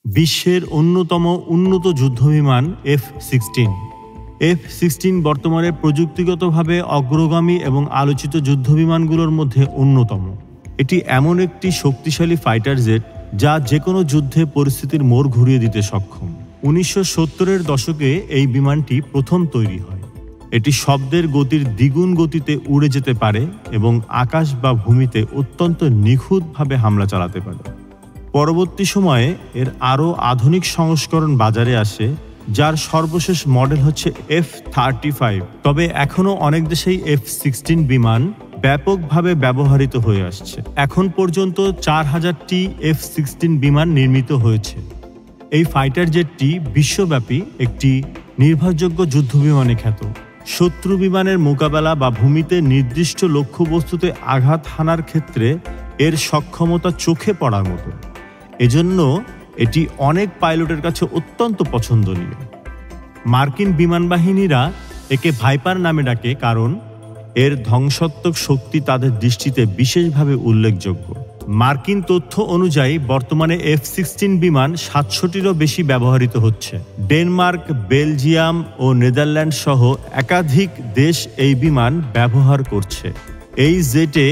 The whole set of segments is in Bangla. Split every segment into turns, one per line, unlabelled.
বিশ্বের অন্যতম উন্নত যুদ্ধবিমান F-16 F-16 বর্তমানে প্রযুক্তিগতভাবে অগ্রগামী এবং আলোচিত যুদ্ধবিমানগুলোর মধ্যে অন্যতম। এটি এমন একটি শক্তিশালী ফাইটার জেট যা যে কোনো যুদ্ধে পরিস্থিতির মোড় ঘুরিয়ে দিতে সক্ষম। 1970-এর দশকে এই বিমানটি প্রথম তৈরি হয়। এটি শব্দের গতির দ্বিগুণ গতিতে উড়ে যেতে পারে এবং আকাশ বা ভূমিতে অত্যন্ত নিখুঁতভাবে হামলা চালাতে পারে। পরবর্তী সময়ে এর আরও আধুনিক সংস্করণ বাজারে আসে, যার সর্বশেষ মডেল হচ্ছে F-35। তবে এখনও অনেক দেশেই F-16 বিমান ব্যাপকভাবে ব্যবহৃত হয়ে আসছে। এখন পর্যন্ত 4000টি F-16 বিমান নির্মিত হয়েছে। এই ফাইটার জেটটি বিশ্বব্যাপী একটি নির্ভরযোগ্য যুদ্ধবিমানে খ্যাত। শত্রু বিমানের মোকাবেলা বা ভূমিতে নির্দিষ্ট লক্ষ্যবস্তুতে আঘাত হানার ক্ষেত্রে এর সক্ষমতা চোখে পড়ার মতো। এজন্য এটি অনেক পাইলটের কাছে অত্যন্ত পছন্দনীয়। মার্কিন বিমান বাহিনীরা একে ভাইপার নামে ডাকে, কারণ এর ধ্বংসাত্মক শক্তি তাদের দৃষ্টিতে বিশেষভাবে উল্লেখযোগ্য। মার্কিন তথ্য অনুযায়ী বর্তমানে F-16 বিমান 700টিরও বেশি ব্যবহৃত হচ্ছে। ডেনমার্ক, বেলজিয়াম ও নেদারল্যান্ড সহ একাধিক দেশ এই বিমান ব্যবহার করছে। এই জেটে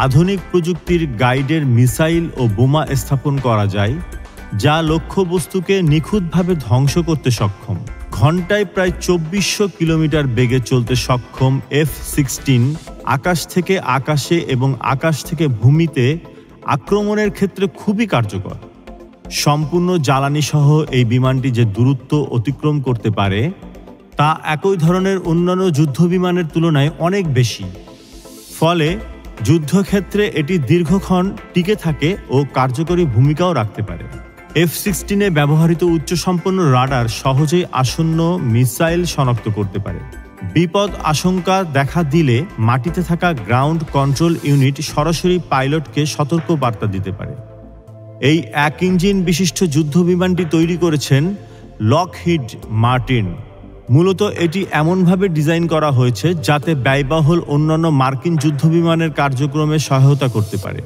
আধুনিক প্রযুক্তির গাইডের মিসাইল ও বোমা স্থাপন করা যায়, যা লক্ষ্যবস্তুকে নিখুঁতভাবে ধ্বংস করতে সক্ষম। ঘন্টায় প্রায় 2400 কিলোমিটার বেগে চলতে সক্ষম F-16 আকাশ থেকে আকাশে এবং আকাশ থেকে ভূমিতে আক্রমণের ক্ষেত্রে খুবই কার্যকর। সম্পূর্ণ জ্বালানি সহ এই বিমানটি যে দূরত্ব অতিক্রম করতে পারে তা একই ধরনের অন্যান্য যুদ্ধবিমানের তুলনায় অনেক বেশি। ফলে যুদ্ধক্ষেত্রে এটি দীর্ঘক্ষণ টিকে থাকে ও কার্যকরী ভূমিকাও রাখতে পারে। F-16-এ ব্যবহৃত উচ্চসম্পন্ন রাডার সহজেই আসন্ন মিসাইল শনাক্ত করতে পারে। বিপদ আশঙ্কা দেখা দিলে মাটিতে থাকা গ্রাউন্ড কন্ট্রোল ইউনিট সরাসরি পাইলটকে সতর্ক বার্তা দিতে পারে। এই এক ইঞ্জিন বিশিষ্ট যুদ্ধবিমানটি তৈরি করেছেন লকহিড মার্টিন। মূলত এটি এমনভাবে ডিজাইন করা হয়েছে যাতে ব্যয়বহুল অন্যান্য মার্কিন যুদ্ধবিমানের কার্যক্রমে সহায়তা করতে পারে।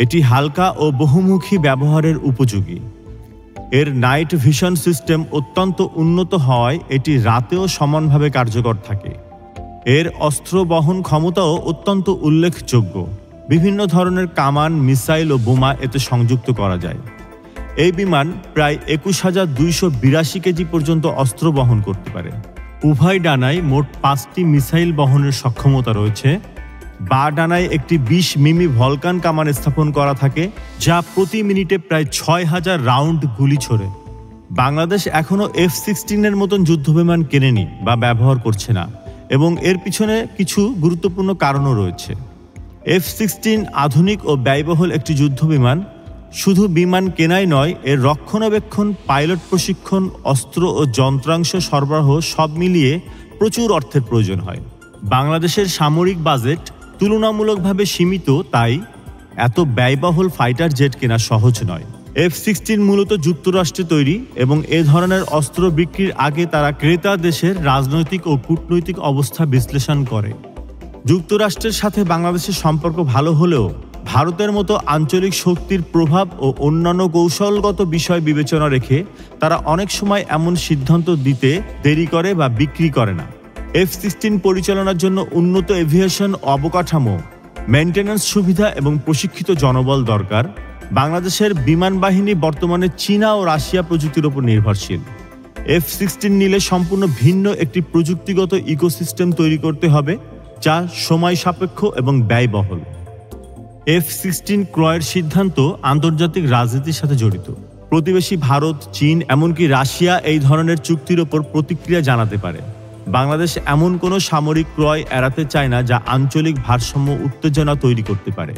এটি হালকা ও বহুমুখী ব্যবহারের উপযোগী। এর নাইট ভিশন সিস্টেম অত্যন্ত উন্নত হওয়ায় এটি রাতেও সমানভাবে কার্যকর থাকে। এর অস্ত্র বহন ক্ষমতাও অত্যন্ত উল্লেখযোগ্য। বিভিন্ন ধরনের কামান, মিসাইল ও বোমা এতে সংযুক্ত করা যায়। এই বিমান প্রায় 21,282 কেজি পর্যন্ত অস্ত্র বহন করতে পারে। উভয় ডানায় মোট 5টি মিসাইল বহনের সক্ষমতা রয়েছে। বা ডানায় একটি 20 মিমি ভলকান কামান স্থাপন করা থাকে, যা প্রতি মিনিটে প্রায় 6000 রাউন্ড গুলি ছোড়ে। বাংলাদেশ এখনও F-16-এর মতন যুদ্ধবিমান কেনেনি বা ব্যবহার করছে না, এবং এর পিছনে কিছু গুরুত্বপূর্ণ কারণও রয়েছে। F-16 আধুনিক ও ব্যয়বহুল একটি যুদ্ধবিমান। শুধু বিমান কেনাই নয়, এর রক্ষণাবেক্ষণ, পাইলট প্রশিক্ষণ, অস্ত্র ও যন্ত্রাংশ সরবরাহ সব মিলিয়ে প্রচুর অর্থের প্রয়োজন হয়। বাংলাদেশের সামরিক বাজেট তুলনামূলকভাবে সীমিত, তাই এত ব্যয়বহুল ফাইটার জেট কেনা সহজ নয়। F-16 মূলত যুক্তরাষ্ট্রে তৈরি, এবং এ ধরনের অস্ত্র বিক্রির আগে তারা ক্রেতা দেশের রাজনৈতিক ও কূটনৈতিক অবস্থা বিশ্লেষণ করে। যুক্তরাষ্ট্রের সাথে বাংলাদেশের সম্পর্ক ভালো হলেও ভারতের মতো আঞ্চলিক শক্তির প্রভাব ও অন্যান্য কৌশলগত বিষয় বিবেচনা রেখে তারা অনেক সময় এমন সিদ্ধান্ত দিতে দেরি করে বা বিক্রি করে না। F-16 পরিচালনার জন্য উন্নত এভিয়েশন অবকাঠামো, মেইনটেন্যান্স সুবিধা এবং প্রশিক্ষিত জনবল দরকার। বাংলাদেশের বিমান বাহিনী বর্তমানে চীনা ও রাশিয়া প্রযুক্তির উপর নির্ভরশীল। F-16 নিলে সম্পূর্ণ ভিন্ন একটি প্রযুক্তিগত ইকোসিস্টেম তৈরি করতে হবে, যা সময় সাপেক্ষ এবং ব্যয়বহুল। F-16 ক্রয়ের সিদ্ধান্ত আন্তর্জাতিক রাজনীতির সাথে জড়িত। প্রতিবেশী ভারত, চীন, এমনকি রাশিয়া এই ধরনের চুক্তির ওপর প্রতিক্রিয়া জানাতে পারে। বাংলাদেশ এমন কোনো সামরিক ক্রয় এড়াতে চায় না যা আঞ্চলিক ভারসাম্য উত্তেজনা তৈরি করতে পারে।